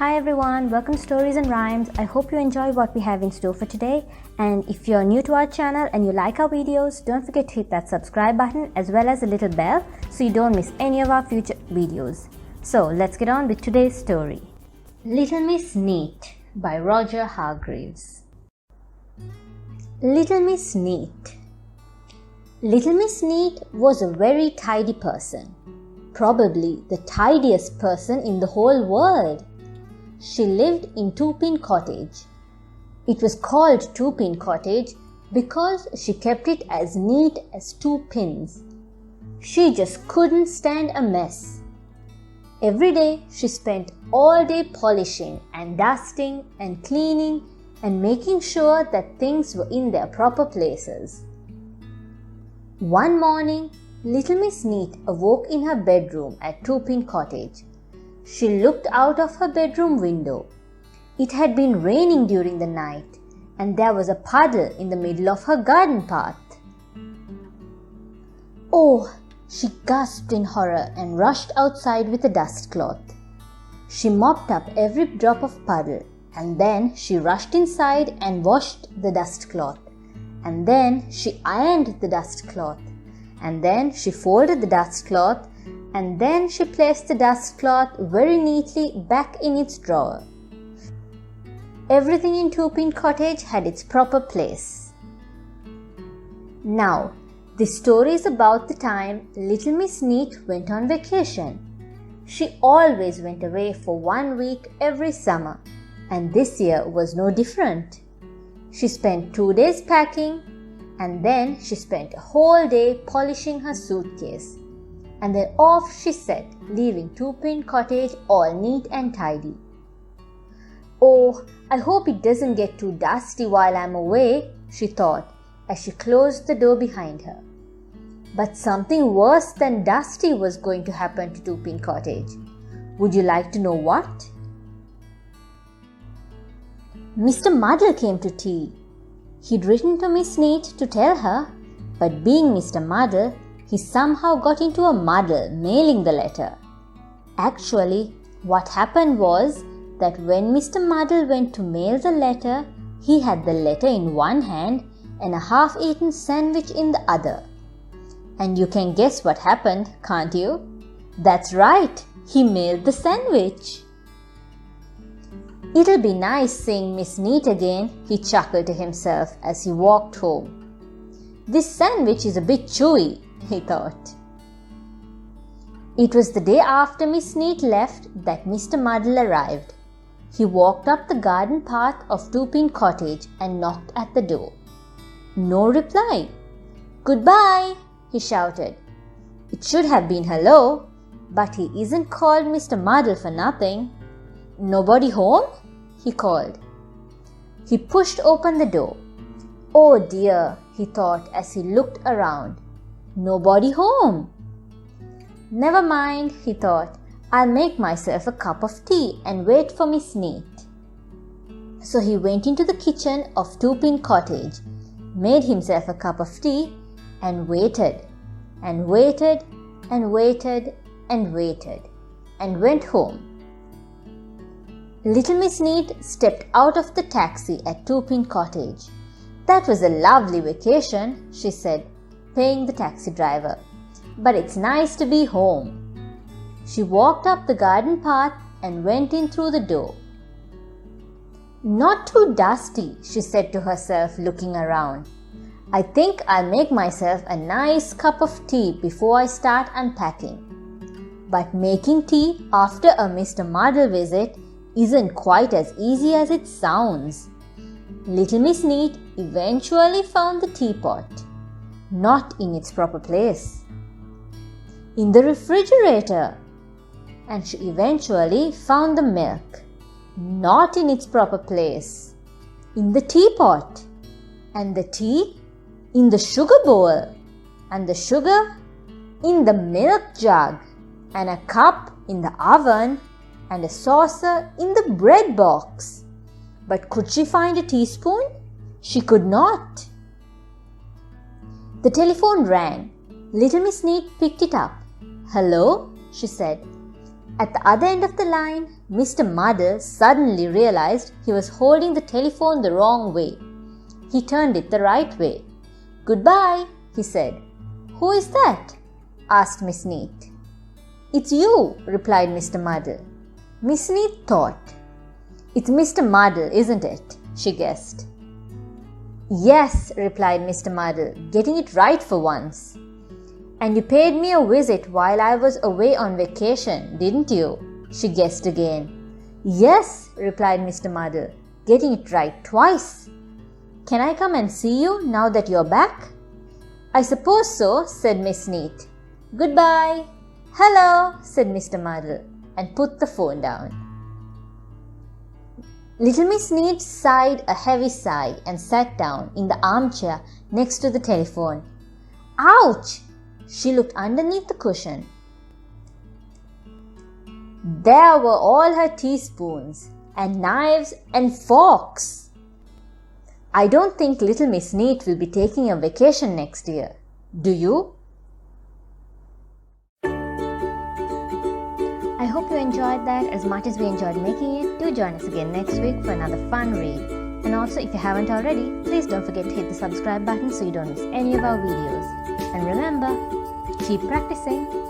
Hi everyone, welcome to Stories and Rhymes. I hope you enjoy what we have in store for today. And if you're new to our channel and you like our videos, don't forget to hit that subscribe button as well as the little bell so you don't miss any of our future videos. So let's get on with today's story. Little Miss Neat by Roger Hargreaves. Little Miss Neat. Little Miss Neat was a very tidy person, probably the tidiest person in the whole world. She lived in Two-Pin Cottage. It was called Two-Pin Cottage because she kept it as neat as two pins. She just couldn't stand a mess. Every day she spent all day polishing and dusting and cleaning and making sure that things were in their proper places. One morning, Little Miss Neat awoke in her bedroom at Two-Pin Cottage. She looked out of her bedroom window. It had been raining during the night, and there was a puddle in the middle of her garden path. "Oh!" she gasped in horror and rushed outside with a dust cloth. She mopped up every drop of puddle, and then she rushed inside and washed the dust cloth, and then she ironed the dust cloth, and then she folded the dust cloth, and then she placed the dust cloth very neatly back in its drawer. Everything in Two-Pin Cottage had its proper place. Now, this story is about the time Little Miss Neat went on vacation. She always went away for 1 week every summer, and this year was no different. She spent 2 days packing, and then she spent a whole day polishing her suitcase. And then off she set, leaving Two-Pin Cottage all neat and tidy. "Oh, I hope it doesn't get too dusty while I'm away," she thought as she closed the door behind her. But something worse than dusty was going to happen to Two-Pin Cottage. Would you like to know what? Mr. Muddle came to tea. He'd written to Miss Neat to tell her, but being Mr. Muddle, he somehow got into a muddle mailing the letter. Actually, what happened was that when Mr. Muddle went to mail the letter, he had the letter in one hand and a half-eaten sandwich in the other. And you can guess what happened, can't you? That's right, he mailed the sandwich. "It'll be nice seeing Miss Neat again," he chuckled to himself as he walked home. "This sandwich is a bit chewy," he thought. It was the day after Miss Neat left that Mr. Muddle arrived. He walked up the garden path of Two-Pin Cottage and knocked at the door. No reply. "Goodbye," he shouted. It should have been hello, but he isn't called Mr. Muddle for nothing. "Nobody home?" he called. He pushed open the door. "Oh dear," he thought as he looked around. "Nobody home." "Never mind," he thought. "I'll make myself a cup of tea and wait for Miss Neat." So he went into the kitchen of Two-Pin Cottage, made himself a cup of tea, and waited, and waited, and waited, and waited, and went home. Little Miss Neat stepped out of the taxi at Two-Pin Cottage. "That was a lovely vacation," she said, paying the taxi driver. "But it's nice to be home." She walked up the garden path and went in through the door. "Not too dusty," she said to herself, looking around. "I think I'll make myself a nice cup of tea before I start unpacking." But making tea after a Mr. Muddle visit isn't quite as easy as it sounds. Little Miss Neat eventually found the teapot, not in its proper place, in the refrigerator. And she eventually found the milk, not in its proper place, in the teapot, and the tea in the sugar bowl, and the sugar in the milk jug, and a cup in the oven, and a saucer in the bread box. But could she find a teaspoon? She could not. The telephone rang. Little Miss Neat picked it up. "Hello," she said. At the other end of the line, Mr. Muddle suddenly realized he was holding the telephone the wrong way. He turned it the right way. "Goodbye," he said. "Who is that?" asked Miss Neat. "It's you," replied Mr. Muddle. Miss Neat thought. "It's Mr. Muddle, isn't it?" she guessed. "Yes," replied Mr. Muddle, getting it right for once. "And you paid me a visit while I was away on vacation, didn't you?" she guessed again. "Yes," replied Mr. Muddle, getting it right twice. "Can I come and see you now that you're back?" "I suppose so," said Miss Neat. "Goodbye." "Hello," said Mr. Muddle, and put the phone down. Little Miss Neat sighed a heavy sigh and sat down in the armchair next to the telephone. Ouch! She looked underneath the cushion. There were all her teaspoons and knives and forks. I don't think Little Miss Neat will be taking a vacation next year. Do you? I hope you enjoyed that as much as we enjoyed making it. Do join us again next week for another fun read. And also, if you haven't already, please don't forget to hit the subscribe button so you don't miss any of our videos. And remember, keep practicing.